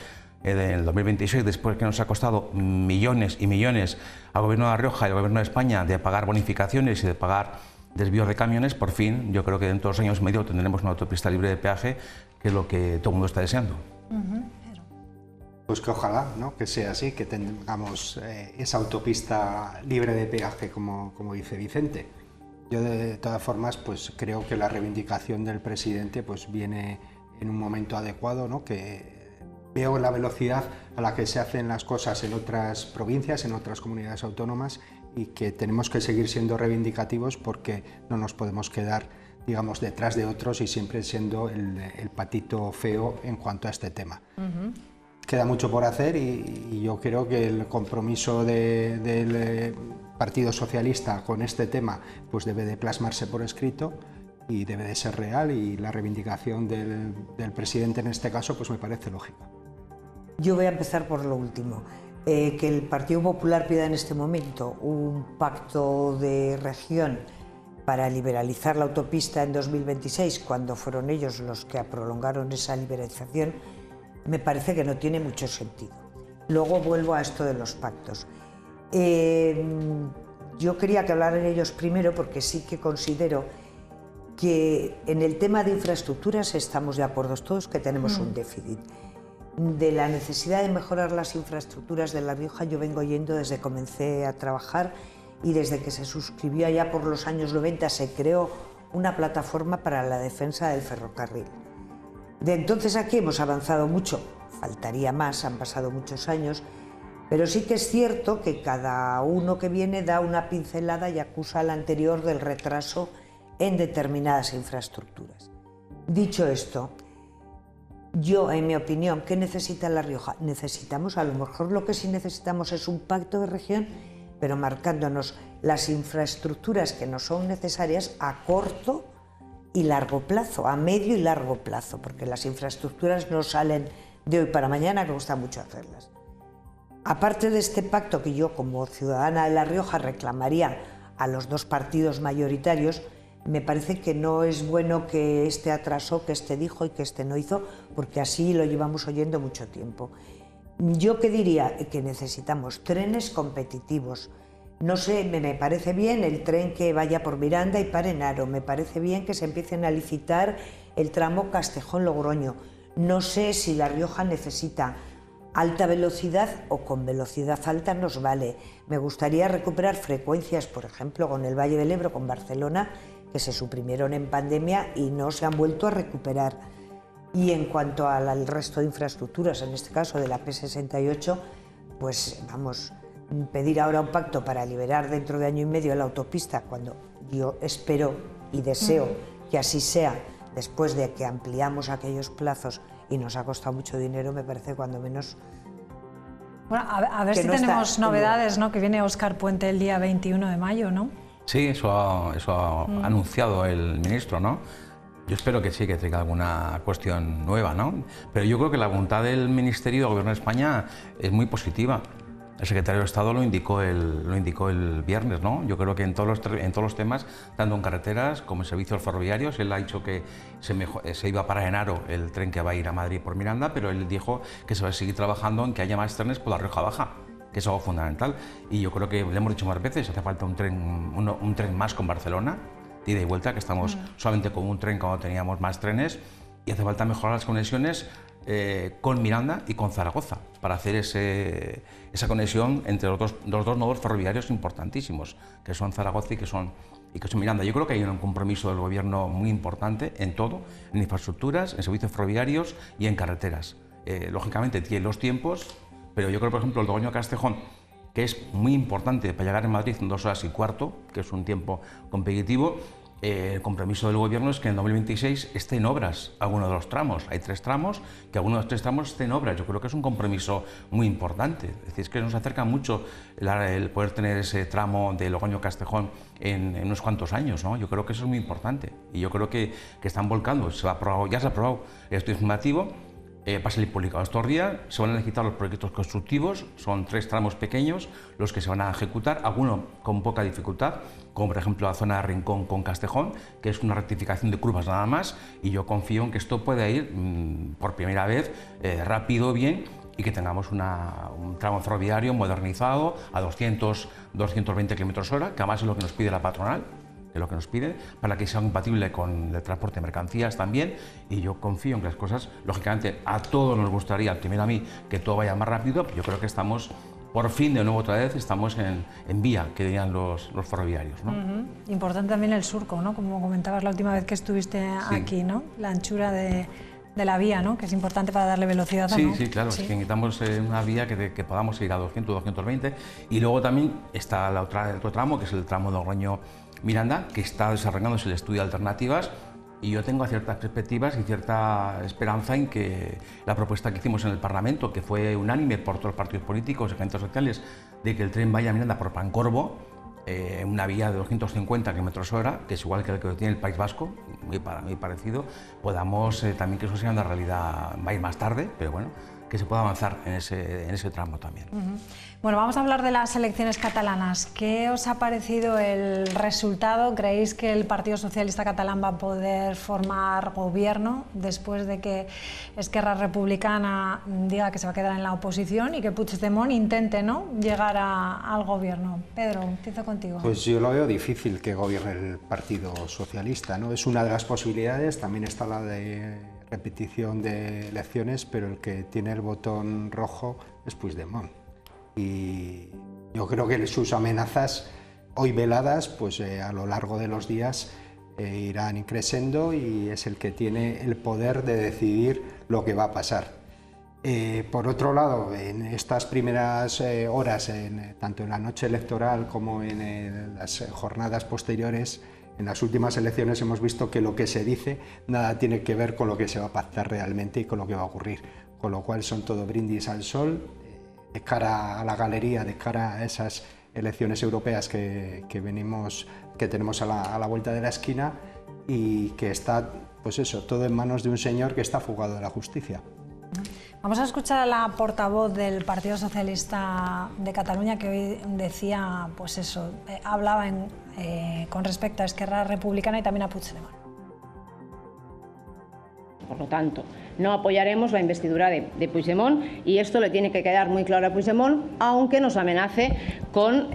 O: en el 2026, después que nos ha costado millones y millones al Gobierno de La Rioja y al Gobierno de España de pagar bonificaciones y de pagar desvíos de camiones, por fin, yo creo que dentro de 2 años y medio tendremos una autopista libre de peaje, que es lo que todo el mundo está deseando.
P: Pues que ojalá, ¿no?, que sea así, que tengamos esa autopista libre de peaje, como dice Vicente. Yo, de todas formas, pues creo que la reivindicación del presidente pues viene en un momento adecuado, ¿no?, que veo la velocidad a la que se hacen las cosas en otras provincias, en otras comunidades autónomas, y que tenemos que seguir siendo reivindicativos porque no nos podemos quedar, digamos, detrás de otros y siempre siendo el patito feo en cuanto a este tema. Queda mucho por hacer y yo creo que el compromiso del Partido Socialista con este tema pues debe de plasmarse por escrito y debe de ser real, y la reivindicación del presidente en este caso pues me parece lógica.
Q: Yo voy a empezar por lo último. Que el Partido Popular pida en este momento un pacto de región para liberalizar la autopista en 2026, cuando fueron ellos los que prolongaron esa liberalización, me parece que no tiene mucho sentido. Luego vuelvo a esto de los pactos. Yo quería que hablaran ellos primero, porque sí que considero que en el tema de infraestructuras estamos de acuerdo todos que tenemos un déficit. De la necesidad de mejorar las infraestructuras de La Rioja yo vengo oyendo desde que comencé a trabajar, y desde que se suscribió allá por los años 90 se creó una plataforma para la defensa del ferrocarril. De entonces aquí hemos avanzado mucho, faltaría más, han pasado muchos años, pero sí que es cierto que cada uno que viene da una pincelada y acusa al anterior del retraso en determinadas infraestructuras. Dicho esto, yo, en mi opinión, ¿qué necesita La Rioja? Necesitamos, a lo mejor lo que sí necesitamos es un pacto de región, pero marcándonos las infraestructuras que nos son necesarias a corto y largo plazo, a medio y largo plazo, porque las infraestructuras no salen de hoy para mañana, que cuesta mucho hacerlas. Aparte de este pacto que yo, como ciudadana de La Rioja, reclamaría a los 2 partidos mayoritarios, me parece que no es bueno que este atrasó, que este dijo y que este no hizo, porque así lo llevamos oyendo mucho tiempo. Yo qué diría, que necesitamos trenes competitivos. No sé, me parece bien el tren que vaya por Miranda y pare en Haro, me parece bien que se empiecen a licitar el tramo Castejón-Logroño. No sé si La Rioja necesita alta velocidad o con velocidad alta nos vale. Me gustaría recuperar frecuencias, por ejemplo, con el Valle del Ebro, con Barcelona, que se suprimieron en pandemia y no se han vuelto a recuperar. Y en cuanto al resto de infraestructuras, en este caso de la P68, pues vamos, pedir ahora un pacto para liberar dentro de año y medio la autopista, cuando yo espero y deseo que así sea, después de que ampliamos aquellos plazos y nos ha costado mucho dinero, me parece cuando menos.
B: Bueno, a ver si tenemos novedades, ¿no? Que viene Óscar Puente el día 21 de mayo, ¿no?
O: Sí, eso ha anunciado el ministro, ¿no? Yo espero que sí, que traiga alguna cuestión nueva, ¿no? Pero yo creo que la voluntad del Ministerio del Gobierno de España es muy positiva. El secretario de Estado lo indicó el viernes, ¿no? Yo creo que en todos los temas, tanto en carreteras como en servicios ferroviarios, él ha dicho que se iba para en Haro el tren que va a ir a Madrid por Miranda, pero él dijo que se va a seguir trabajando en que haya más trenes por la Rioja Baja, que es algo fundamental. Y yo creo que le hemos dicho más veces, hace falta un tren más con Barcelona, de ida y vuelta, que estamos solamente con un tren cuando teníamos más trenes. y hace falta mejorar las conexiones con Miranda y con Zaragoza para hacer esa conexión entre los dos nodos ferroviarios importantísimos, que son Zaragoza y que son Miranda. Yo creo que hay un compromiso del Gobierno muy importante en todo, en infraestructuras, en servicios ferroviarios y en carreteras. Lógicamente tiene los tiempos, pero yo creo, por ejemplo, el Logroño-Castejón, que es muy importante para llegar a Madrid en 2 horas y cuarto, que es un tiempo competitivo. El compromiso del Gobierno es que en 2026 esté en obras alguno de los tramos. Hay 3 tramos, que alguno de los 3 tramos esté en obras. Yo creo que es un compromiso muy importante. Es decir, es que nos acerca mucho el poder tener ese tramo de Logroño-Castejón en unos cuantos años, ¿no? Yo creo que eso es muy importante y yo creo que están volcando. Ya se ha aprobado el estudio informativo. Va a salir publicado estos días, se van a licitar los proyectos constructivos, son 3 tramos pequeños los que se van a ejecutar, algunos con poca dificultad, como por ejemplo la zona de Rincón con Castejón, que es una rectificación de curvas nada más, y yo confío en que esto pueda ir por primera vez rápido, bien, y que tengamos un tramo ferroviario modernizado a 200-220 km/h, que además es lo que nos pide la patronal, de lo que nos piden, para que sea compatible con el transporte de mercancías también, y yo confío en que las cosas, lógicamente, a todos nos gustaría, primero a mí, que todo vaya más rápido, pero yo creo que estamos, por fin, de nuevo otra vez, estamos en vía, que dirían los ferroviarios, ¿no?
B: Importante también el surco, ¿no? Como comentabas la última vez que estuviste aquí, ¿no? La anchura de la vía, ¿no? Que es importante para darle velocidad a
O: Sí, claro, es que necesitamos una vía que podamos ir a 200, 220, y luego también está el otro tramo, que es el tramo de Logroño-Miranda, que está desarrollándose el estudio de alternativas, y yo tengo ciertas perspectivas y cierta esperanza en que la propuesta que hicimos en el Parlamento, que fue unánime por todos los partidos políticos y agentes sociales, de que el tren vaya a Miranda por Pancorbo, una vía de 250 km/h, que es igual que el que tiene el País Vasco, muy parecido, podamos también que eso sea una realidad, va a ir más tarde, pero bueno, que se pueda avanzar en ese tramo también.
B: Bueno, vamos a hablar de las elecciones catalanas. ¿Qué os ha parecido el resultado? ¿Creéis que el Partido Socialista Catalán va a poder formar gobierno después de que Esquerra Republicana diga que se va a quedar en la oposición y que Puigdemont intente, ¿no?, llegar al gobierno? Pedro, empiezo contigo.
P: Pues yo lo veo difícil que gobierne el Partido Socialista, ¿no? Es una de las posibilidades, también está la de repetición de elecciones, pero el que tiene el botón rojo es Puigdemont. Y yo creo que sus amenazas, hoy veladas, pues a lo largo de los días irán creciendo, y es el que tiene el poder de decidir lo que va a pasar. Por otro lado, en estas primeras horas, tanto en la noche electoral como en las jornadas posteriores, en las últimas elecciones hemos visto que lo que se dice nada tiene que ver con lo que se va a pactar realmente y con lo que va a ocurrir, con lo cual son todo brindis al sol, de cara a la galería, de cara a esas elecciones europeas que tenemos a la vuelta de la esquina, y que está, pues eso, todo en manos de un señor que está fugado de la justicia.
B: Vamos a escuchar a la portavoz del Partido Socialista de Cataluña, que hoy decía, pues eso, hablaba con respecto a Esquerra Republicana y también a Puigdemont.
J: Por lo tanto, no apoyaremos la investidura de Puigdemont, y esto le tiene que quedar muy claro a Puigdemont, aunque nos amenace con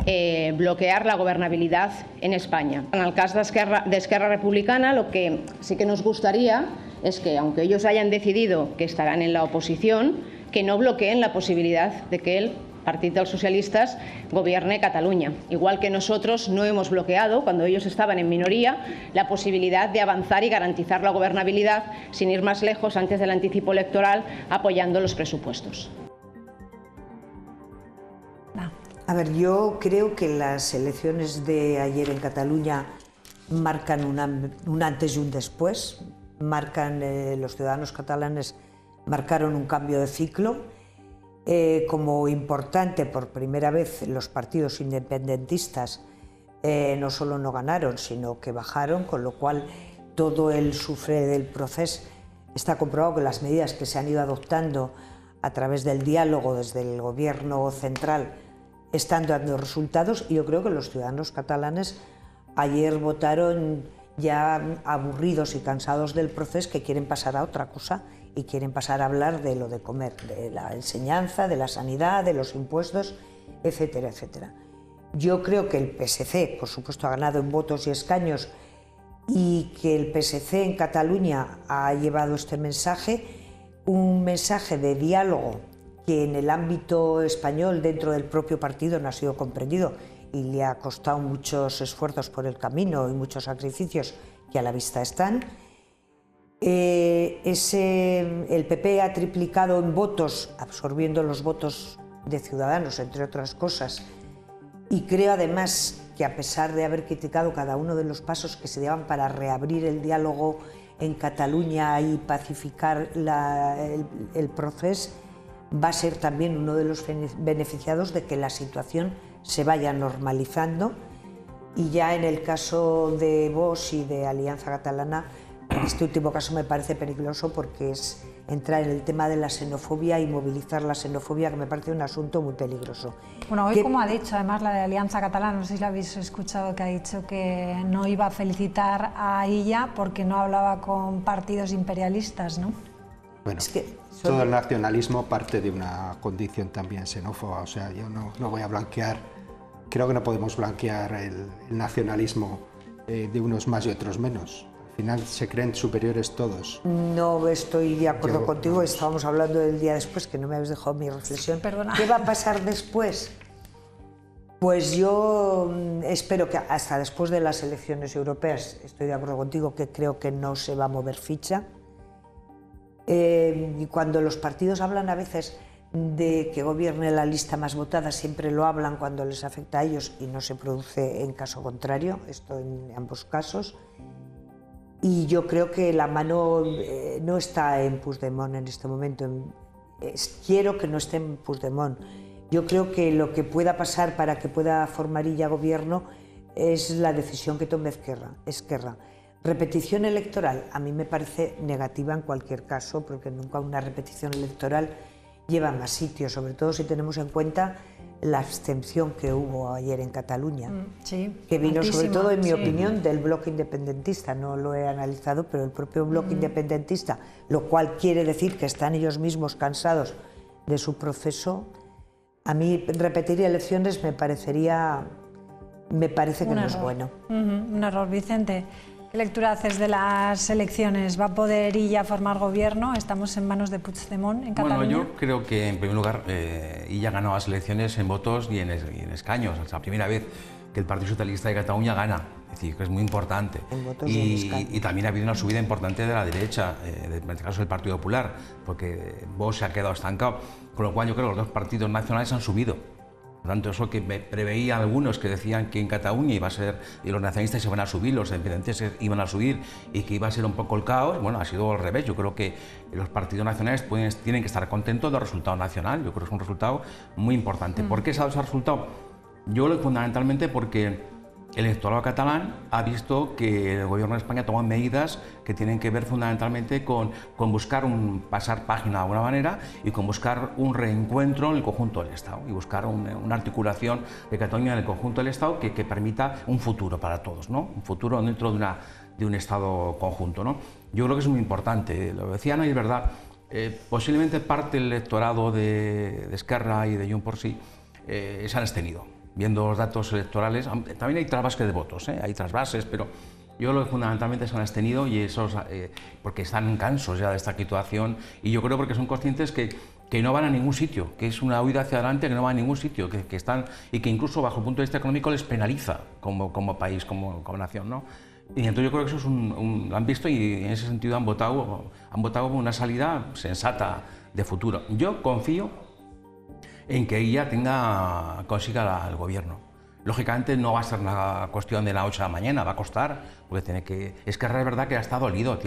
J: bloquear la gobernabilidad en España. En el caso de Esquerra Republicana, lo que sí que nos gustaría es que, aunque ellos hayan decidido que estarán en la oposición, que no bloqueen la posibilidad de que el Partido dels Socialistas gobierne Cataluña. Igual que nosotros no hemos bloqueado, cuando ellos estaban en minoría, la posibilidad de avanzar y garantizar la gobernabilidad, sin ir más lejos, antes del anticipo electoral, apoyando los presupuestos.
Q: A ver, yo creo que las elecciones de ayer en Cataluña marcan un antes y un después. Los ciudadanos catalanes marcaron un cambio de ciclo. Como importante, por primera vez los partidos independentistas no solo no ganaron, sino que bajaron, con lo cual todo el sufre del proceso. Está comprobado que las medidas que se han ido adoptando a través del diálogo desde el gobierno central están dando resultados, y yo creo que los ciudadanos catalanes ayer votaron ya aburridos y cansados del proceso, que quieren pasar a otra cosa y quieren pasar a hablar de lo de comer, de la enseñanza, de la sanidad, de los impuestos, etcétera, etcétera. Yo creo que el PSC, por supuesto, ha ganado en votos y escaños, y que el PSC en Cataluña ha llevado este mensaje, un mensaje de diálogo que en el ámbito español, dentro del propio partido, no ha sido comprendido y le ha costado muchos esfuerzos por el camino y muchos sacrificios que a la vista están. El PP ha triplicado en votos, absorbiendo los votos de Ciudadanos, entre otras cosas, y creo además que a pesar de haber criticado cada uno de los pasos que se daban para reabrir el diálogo en Cataluña y pacificar el proceso, va a ser también uno de los beneficiados de que la situación se vaya normalizando. Y ya en el caso de Vox y de Alianza Catalana, este último caso me parece peligroso porque es entrar en el tema de la xenofobia y movilizar la xenofobia, que me parece un asunto muy peligroso.
B: Bueno, hoy, como ha dicho además la de Alianza Catalana, no sé si la habéis escuchado, que ha dicho que no iba a felicitar a Illa porque no hablaba con partidos imperialistas, ¿no?
P: Bueno, todo el nacionalismo parte de una condición también xenófoba, o sea, yo no voy a blanquear, creo que no podemos blanquear el nacionalismo de unos más y otros menos. Al final se creen superiores todos.
Q: No estoy de acuerdo contigo, estábamos hablando del día después, que no me habéis dejado mi reflexión.
B: Perdona.
Q: ¿Qué va a pasar después? Pues yo espero que hasta después de las elecciones europeas, estoy de acuerdo contigo, que creo que no se va a mover ficha. Y cuando los partidos hablan a veces de que gobierne la lista más votada, siempre lo hablan cuando les afecta a ellos y no se produce en caso contrario, esto en ambos casos. Y yo creo que la mano no está en Puigdemont en este momento. Quiero que no esté en Puigdemont. Yo creo que lo que pueda pasar para que pueda formar Illa gobierno es la decisión que tome Esquerra. Repetición electoral, a mí me parece negativa en cualquier caso, porque nunca una repetición electoral lleva más sitios, sobre todo si tenemos en cuenta la abstención que hubo ayer en Cataluña, que vino sobre todo, en mi opinión, del bloque independentista. No lo he analizado, pero el propio bloque independentista, lo cual quiere decir que están ellos mismos cansados de su proceso. A mí repetir elecciones me parece que no es bueno.
B: Un error, Vicente. ¿Qué lectura haces de las elecciones? ¿Va a poder Illa formar gobierno? ¿Estamos en manos de Puigdemont en Cataluña?
O: Bueno, yo creo que en primer lugar Illa ganó las elecciones en votos y en escaños. Es la primera vez que el Partido Socialista de Cataluña gana, es decir, que es muy importante. Y también ha habido una subida importante de la derecha, en este caso el Partido Popular, porque Vox se ha quedado estancado, con lo cual yo creo que los dos partidos nacionales han subido. Por tanto, eso que preveía algunos que decían que en Cataluña iba a ser, y los nacionalistas iban a subir, los independientes iban a subir y que iba a ser un poco el caos, bueno, ha sido al revés. Yo creo que los partidos nacionales tienen que estar contentos del resultado nacional. Yo creo que es un resultado muy importante. ¿Por qué se ha dado ese resultado? Yo creo que fundamentalmente porque el electorado catalán ha visto que el gobierno de España toma medidas que tienen que ver fundamentalmente con buscar pasar página de alguna manera y con buscar un reencuentro en el conjunto del Estado y buscar una articulación de Cataluña en el conjunto del Estado que permita un futuro para todos, ¿no? Un futuro dentro de un Estado conjunto, ¿no? Yo creo que es muy importante. Lo decía Ana y es verdad, posiblemente parte del electorado de Esquerra y de Junts por Sí se han abstenido. Viendo los datos electorales, también hay trasvases de votos, hay trasvases, pero yo creo que fundamentalmente se han abstenido y esos, porque están cansos ya de esta situación y yo creo porque son conscientes que no van a ningún sitio, que es una huida hacia adelante que no va a ningún sitio, que están y que incluso bajo el punto de vista económico les penaliza como país, como nación, ¿no? Y entonces yo creo que eso lo han visto y en ese sentido han votado una salida sensata de futuro. Yo confío en que ella consiga el gobierno. Lógicamente no va a ser una cuestión de la 8 de la mañana, va a costar, porque Esquerra es verdad que está dolido,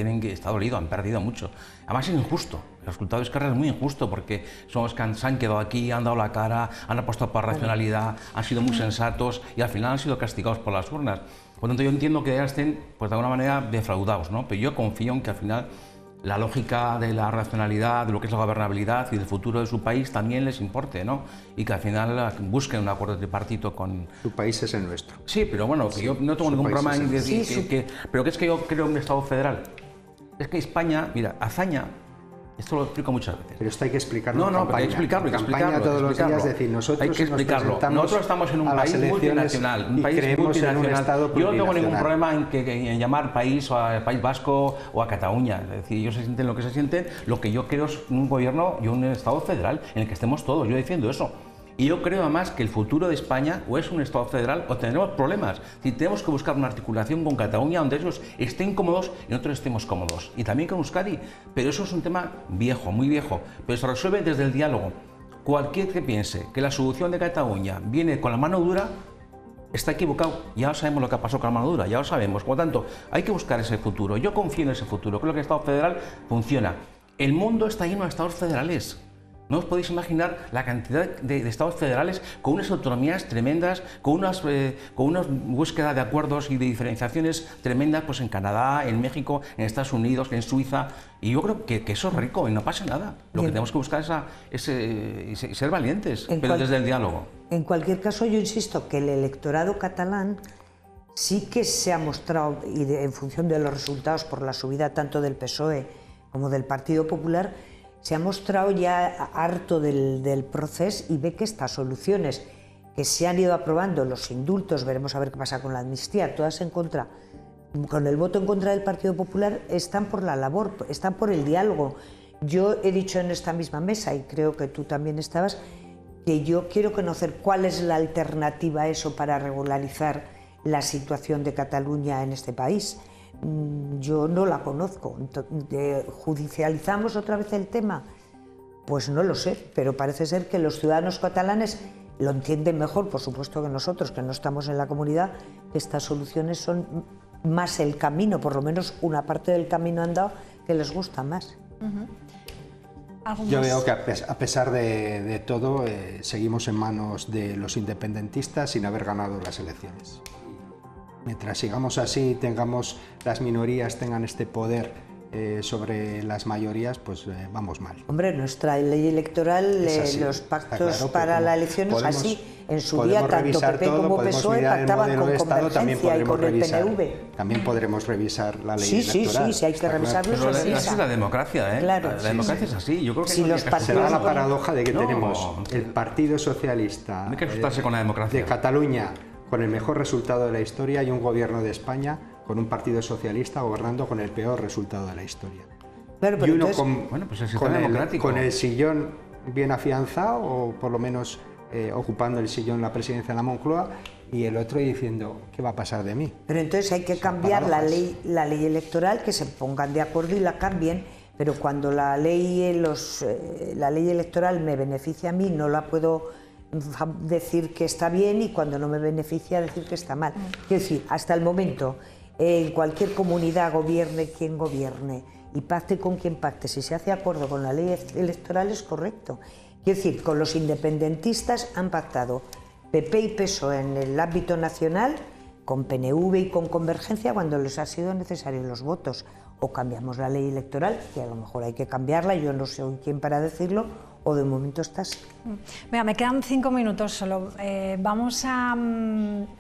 O: han perdido mucho. Además es injusto, el resultado de Esquerra es muy injusto porque son los que se han quedado aquí, han dado la cara, han apostado por racionalidad, han sido muy sensatos y al final han sido castigados por las urnas. Por lo tanto yo entiendo que ya estén pues, de alguna manera defraudados, ¿no? Pero yo confío en que al final la lógica de la racionalidad, de lo que es la gobernabilidad y del futuro de su país también les importe, ¿no? Y que al final busquen un acuerdo tripartito con...
P: Su país es el nuestro.
O: Sí, pero bueno, que yo no tengo ningún problema en decir pero que es que yo creo en un Estado federal. Es que España, mira, Esto lo explico muchas veces.
P: Pero esto hay que explicarlo.
O: No, pero hay que explicarlo,
P: todos los días, es decir, nosotros
O: hay que explicarlo. Nosotros estamos en un país multinacional,
P: un Estado
O: yo no tengo ningún problema en llamar país o a País Vasco o a Cataluña. Es decir, ellos se sienten lo que se sienten. Lo que yo quiero es un gobierno y un Estado federal en el que estemos todos. Yo defiendo eso. Y yo creo además que el futuro de España o es un Estado federal o tendremos problemas. Tenemos que buscar una articulación con Cataluña donde ellos estén cómodos y nosotros estemos cómodos. Y también con Euskadi. Pero eso es un tema viejo, muy viejo. Pero se resuelve desde el diálogo. Cualquier que piense que la solución de Cataluña viene con la mano dura, está equivocado. Ya sabemos lo que ha pasado con la mano dura, ya lo sabemos. Por lo tanto, hay que buscar ese futuro. Yo confío en ese futuro. Creo que el Estado federal funciona. El mundo está lleno de Estados federales. No os podéis imaginar la cantidad de estados federales con unas autonomías tremendas, con una búsqueda de acuerdos y de diferenciaciones tremendas, pues en Canadá, en México, en Estados Unidos, en Suiza. Y yo creo que eso es rico y no pasa nada. Lo que tenemos que buscar es ser valientes, pero desde el diálogo.
Q: En cualquier caso, yo insisto que el electorado catalán sí que se ha mostrado, y en función de los resultados por la subida tanto del PSOE como del Partido Popular, se ha mostrado ya harto del proceso y ve que estas soluciones que se han ido aprobando, los indultos, veremos a ver qué pasa con la amnistía, todas en contra, con el voto en contra del Partido Popular, están por la labor, están por el diálogo. Yo he dicho en esta misma mesa, y creo que tú también estabas, que yo quiero conocer cuál es la alternativa a eso para regularizar la situación de Cataluña en este país. Yo no la conozco. ¿Judicializamos otra vez el tema? Pues no lo sé, pero parece ser que los ciudadanos catalanes lo entienden mejor, por supuesto, que nosotros, que no estamos en la comunidad, que estas soluciones son más el camino, por lo menos una parte del camino andado que les gusta más.
P: Yo veo que a pesar de todo, seguimos en manos de los independentistas sin haber ganado las elecciones. Mientras sigamos así, tengamos las minorías, tengan este poder sobre las mayorías, pues vamos mal.
Q: Hombre, nuestra ley electoral, los pactos claro, para la elección es así. En su día, tanto PP como PSOE pactaban con Convergencia y con el PNV.
P: También podremos revisar la ley
Q: Sí,
P: electoral.
Q: sí, hay que revisarlo.
O: Pero así es la democracia, ¿eh?
Q: Claro,
O: la democracia es así. Yo creo que
Q: si los
P: será la paradoja de que tenemos el Partido Socialista
O: con la democracia
P: de Cataluña con el mejor resultado de la historia y un gobierno de España con un partido socialista gobernando con el peor resultado de la historia.
Q: Claro, pero
P: y uno
Q: entonces,
P: con el sillón bien afianzado, o por lo menos ocupando el sillón la presidencia de la Moncloa, y el otro diciendo, ¿qué va a pasar de mí?
Q: Pero entonces hay que cambiar la ley electoral, que se pongan de acuerdo y la cambien, pero cuando la ley electoral me beneficia a mí, no la puedo decir que está bien, y cuando no me beneficia decir que está mal. Quiero decir, hasta el momento, en cualquier comunidad, gobierne quien gobierne y pacte con quien pacte, si se hace acuerdo con la ley electoral es correcto. Quiero decir, con los independentistas han pactado PP y PSOE en el ámbito nacional, con PNV y con Convergencia cuando les ha sido necesario los votos. O cambiamos la ley electoral, que a lo mejor hay que cambiarla, yo no soy quien para decirlo, o de momento está así.
B: Venga, me quedan 5 minutos solo. Vamos a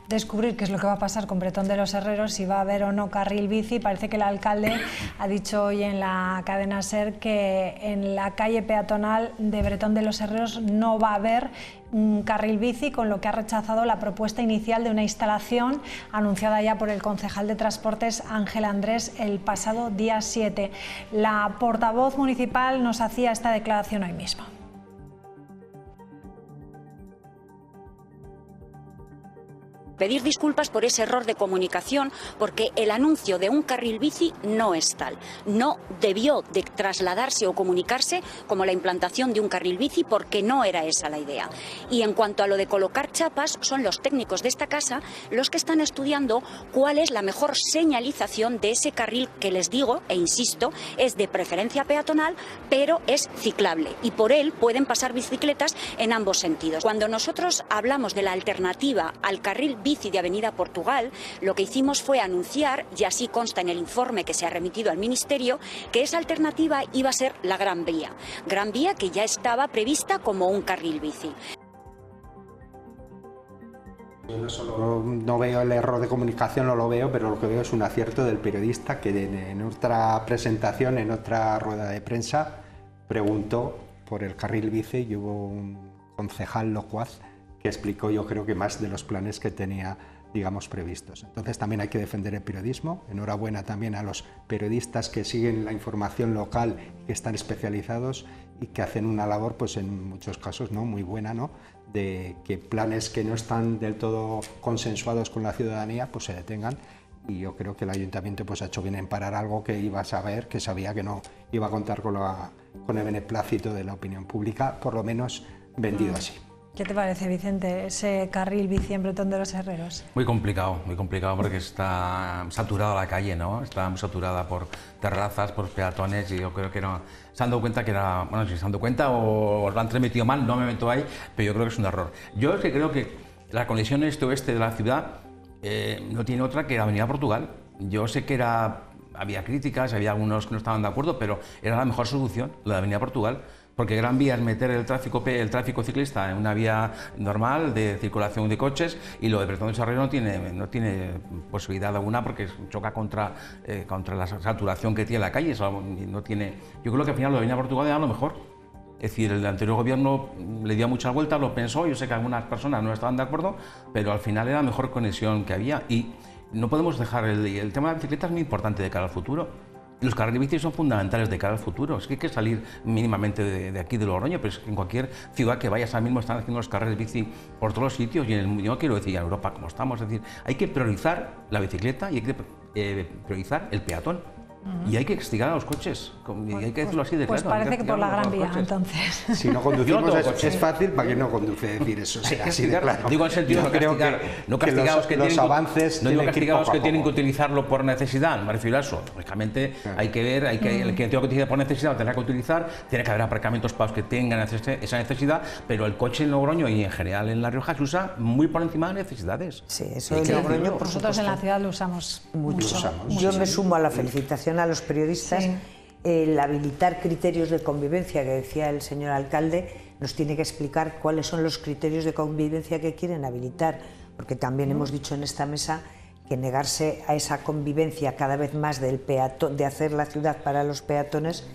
B: descubrir qué es lo que va a pasar con Bretón de los Herreros, si va a haber o no carril bici. Parece que el alcalde ha dicho hoy en la cadena SER que en la calle peatonal de Bretón de los Herreros no va a haber un carril bici, con lo que ha rechazado la propuesta inicial de una instalación anunciada ya por el concejal de Transportes Ángel Andrés el pasado día 7. La portavoz municipal nos hacía esta declaración hoy mismo.
K: Pedir disculpas por ese error de comunicación, porque el anuncio de un carril bici no es tal. No debió de trasladarse o comunicarse como la implantación de un carril bici, porque no era esa la idea. Y en cuanto a lo de colocar chapas, son los técnicos de esta casa los que están estudiando cuál es la mejor señalización de ese carril que, les digo e insisto, es de preferencia peatonal, pero es ciclable y por él pueden pasar bicicletas en ambos sentidos. Cuando nosotros hablamos de la alternativa al carril bici de Avenida Portugal, lo que hicimos fue anunciar, y así consta en el informe que se ha remitido al Ministerio, que esa alternativa iba a ser la Gran Vía que ya estaba prevista como un carril bici.
P: Yo no veo el error de comunicación, no lo veo, pero lo que veo es un acierto del periodista que en otra presentación, en otra rueda de prensa, preguntó por el carril bici y hubo un concejal locuaz que explicó, yo creo que más de los planes que tenía, digamos, previstos. Entonces también hay que defender el periodismo. Enhorabuena también a los periodistas que siguen la información local, que están especializados y que hacen una labor, pues en muchos casos, ¿no?, muy buena, ¿no?, de que planes que no están del todo consensuados con la ciudadanía pues se detengan. Y yo creo que el ayuntamiento pues ha hecho bien en parar algo que iba a saber, que sabía que no iba a contar con el beneplácito de la opinión pública, por lo menos vendido así.
B: ¿Qué te parece, Vicente, ese carril bici en Bretón de los Herreros?
O: Muy complicado porque está saturada la calle, ¿no? Está muy saturada por terrazas, por peatones, y yo creo que no se han dado cuenta que era, bueno, si se han dado cuenta o lo han transmitido mal, no me meto ahí, pero yo creo que es un error. Yo es que creo que la conexión este-oeste de la ciudad no tiene otra que la Avenida Portugal. Yo sé que había críticas, había algunos que no estaban de acuerdo, pero era la mejor solución, la de Avenida Portugal. Porque Gran Vía es meter el tráfico ciclista en una vía normal de circulación de coches, y lo de Bretón de los Herreros no tiene posibilidad alguna porque choca contra la saturación que tiene la calle. No tiene, yo creo que al final lo de Avenida Portugal era lo mejor. Es decir, el anterior gobierno le dio muchas vueltas, lo pensó, yo sé que algunas personas no estaban de acuerdo, pero al final era la mejor conexión que había. Y no podemos dejar, el tema de la bicicleta es muy importante de cara al futuro. Los carriles bici son fundamentales de cara al futuro. Es que hay que salir mínimamente de aquí de Logroño, pero es que en cualquier ciudad que vayas ahora mismo están haciendo los carriles bici por todos los sitios, y yo quiero decir, en Europa como estamos, es decir, hay que priorizar la bicicleta y hay que priorizar el peatón. Y hay que castigar a los coches, y hay que decirlo así de
B: claro. Pues parece que por la Gran Vía, entonces.
P: Si no conducimos es fácil, ¿para qué no conduce? Decir eso, o sea, así de claro.
O: Digo en el sentido de no castigar a los que tienen que utilizarlo por necesidad, me refiero a eso. Lógicamente hay que ver, el que tenga que utilizar por necesidad lo tendrá que utilizar, tiene que haber aparcamientos para los que tengan esa necesidad, pero el coche en Logroño y en general en La Rioja se usa muy por encima de necesidades.
Q: Sí, eso en Logroño, por
B: nosotros en la ciudad lo usamos mucho.
Q: Yo me sumo a la felicitación a los periodistas. Sí. El habilitar criterios de convivencia que decía el señor alcalde nos tiene que explicar cuáles son los criterios de convivencia que quieren habilitar, porque también hemos dicho en esta mesa que negarse a esa convivencia cada vez más del peatón, de hacer la ciudad para los peatones,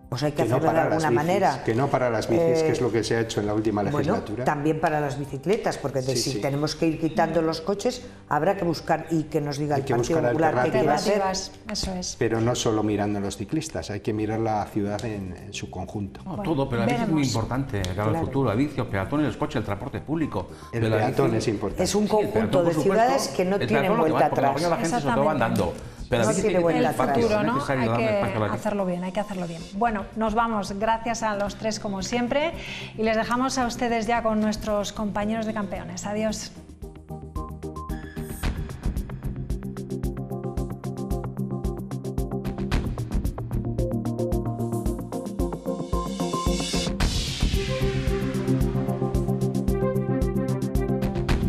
Q: pues hay que hacerlo de alguna manera.
P: Que no para las bicis, que es lo que se ha hecho en la última legislatura.
Q: Bueno, también para las bicicletas, porque si tenemos que ir quitando los coches, habrá que buscar, y que nos diga el Partido Popular qué quiere hacer.
B: Eso es.
P: Pero no solo mirando a los ciclistas, hay que mirar la ciudad en su conjunto.
O: No, todo, pero la bici es muy importante para el futuro. La bici, los peatones, los coches, el transporte público.
P: El peatón es importante.
Q: Es un conjunto de ciudades que no tienen vuelta atrás.
O: La gente se va andando. Pero
B: no tiene vuelta atrás. El futuro, ¿no? Hay que hacerlo bien, hay que hacerlo bien. Bueno, nos vamos. Gracias a los tres como siempre, y les dejamos a ustedes ya con nuestros compañeros de campeones. Adiós.